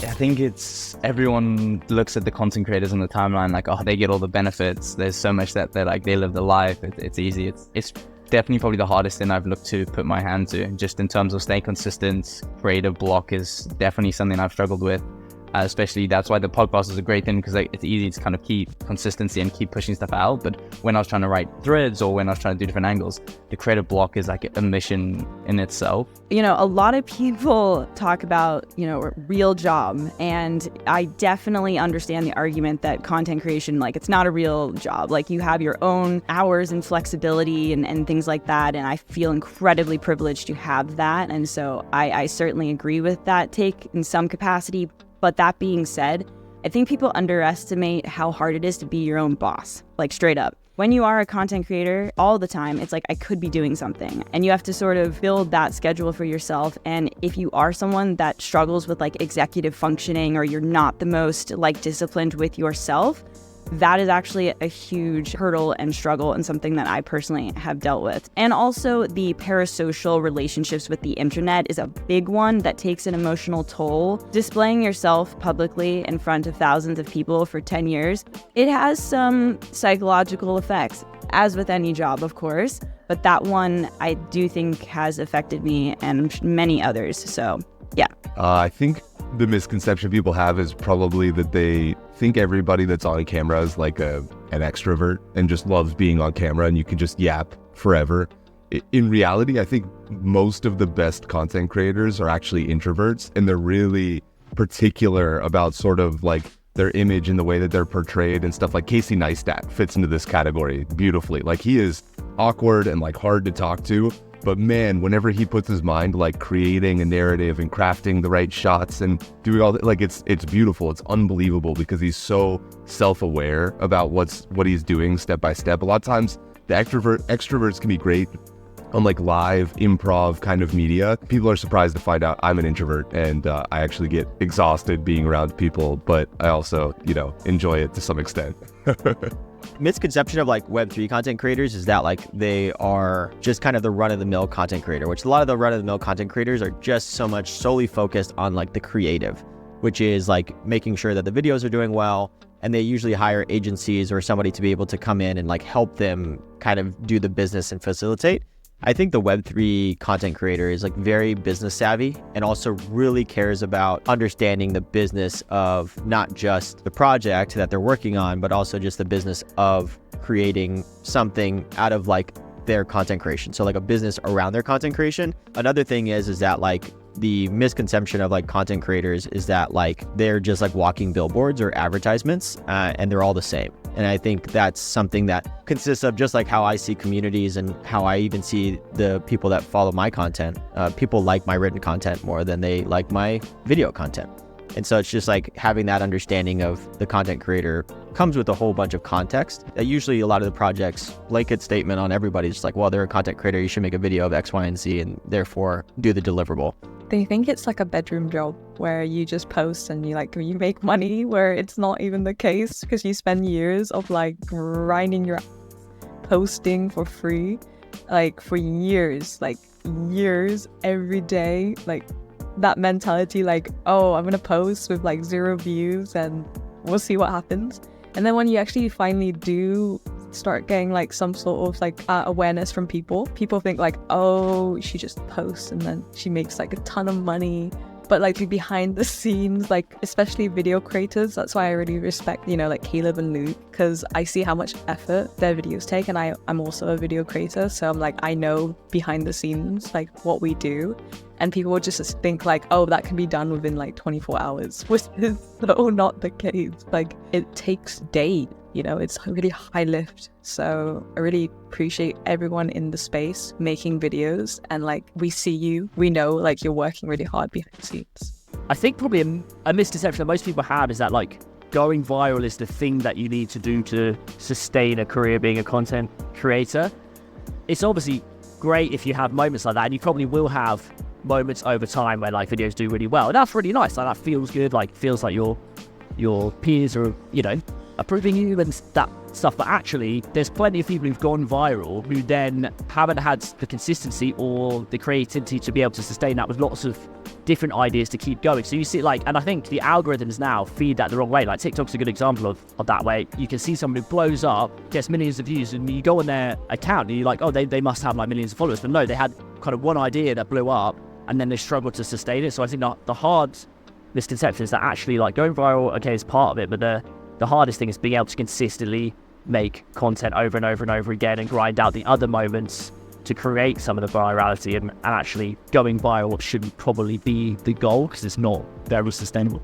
I think it's everyone looks at the content creators on the timeline like, oh, they get all the benefits. There's so much that they're like, they live the life. It's easy. It's definitely probably the hardest thing I've looked to put my hand to. Just in terms of staying consistent, creative block is definitely something I've struggled with. Especially that's why the podcast is a great thing, because like, it's easy to kind of keep consistency and keep pushing stuff out. But when I was trying to write threads or when I was trying to do different angles, the creative block is like a mission in itself. You know, a lot of people talk about, you know, real job. And I definitely understand the argument that content creation, like, it's not a real job. Like, you have your own hours and flexibility and things like that. And I feel incredibly privileged to have that. And so I certainly agree with that take in some capacity. But that being said, I think people underestimate how hard it is to be your own boss, like straight up. When you are a content creator all the time, it's like, I could be doing something, and you have to sort of build that schedule for yourself. And if you are someone that struggles with like executive functioning, or you're not the most like disciplined with yourself, that is actually a huge hurdle and struggle, and something that I personally have dealt with. And also the parasocial relationships with the internet is a big one that takes an emotional toll. Displaying yourself publicly in front of thousands of people for 10 years, it has some psychological effects, as with any job, of course. But that one I do think has affected me and many others. So yeah. I think the misconception people have is probably that they think everybody that's on camera is like an extrovert and just loves being on camera and you can just yap forever. In reality, I think most of the best content creators are actually introverts, and they're really particular about sort of like their image and the way that they're portrayed and stuff. Like Casey Neistat fits into this category beautifully. Like, he is awkward and like hard to talk to, but man, whenever he puts his mind like creating a narrative and crafting the right shots and doing all that, like it's beautiful. It's unbelievable because he's so self-aware about what he's doing step by step. A lot of times the extroverts can be great on like live improv kind of media. People are surprised to find out I'm an introvert, and I actually get exhausted being around people, but I also, you know, enjoy it to some extent. Misconception of like Web3 content creators is that like they are just kind of the run-of-the-mill content creator, which a lot of the run-of-the-mill content creators are just solely focused on like the creative, which is like making sure that the videos are doing well. And they usually hire agencies or somebody to be able to come in and like help them kind of do the business and facilitate. I think the Web3 content creator is like very business savvy and also really cares about understanding the business of not just the project that they're working on, but also just the business of creating something out of like their content creation. So like a business around their content creation. Another thing is that like the misconception of like content creators is that like they're just like walking billboards or advertisements, and they're all the same. And I think that's something that consists of just like how I see communities and how I even see the people that follow my content. People like my written content more than they like my video content. And so it's just like having that understanding of the content creator comes with a whole bunch of context. Usually a lot of the projects, blanket statement on everybody's just like, well, they're a content creator, you should make a video of X, Y, and Z, and therefore do the deliverable. They think it's like a bedroom job where you just post and you make money, where it's not even the case, because you spend years of like grinding your posting for free, like for years every day, like that mentality, like, oh, I'm gonna post with like 0 views and we'll see what happens. And then when you actually finally do start getting like some sort of like awareness from people think like, oh, she just posts and then she makes like a ton of money. But like behind the scenes, like especially video creators, that's why I really respect, you know, like Caleb and Luke, because I see how much effort their videos take, and I'm also a video creator, so I'm like, I know behind the scenes like what we do, and people would just think like, oh, that can be done within like 24 hours, which is so not the case. Like, it takes days, you know, it's a really high lift. So I really appreciate everyone in the space making videos, and like, we see you, we know like you're working really hard behind the scenes. I think probably a misconception that most people have is that like going viral is the thing that you need to do to sustain a career being a content creator. It's obviously great if you have moments like that, and you probably will have moments over time where like videos do really well, and that's really nice. Like, that feels good, like feels like your peers are, you know, approving you, and stuff, but actually there's plenty of people who've gone viral who then haven't had the consistency or the creativity to be able to sustain that with lots of different ideas to keep going. So you see, like, and I think the algorithms now feed that the wrong way. Like TikTok's a good example of that way. You can see someone who blows up, gets millions of views, and you go on their account and you're like, oh, they must have like millions of followers. But no, they had kind of one idea that blew up and then they struggled to sustain it. So I think the hard misconception is that actually like going viral, okay, is part of it, but the hardest thing is being able to consistently make content over and over and over again and grind out the other moments to create some of the virality, and actually going viral shouldn't probably be the goal because it's not very sustainable.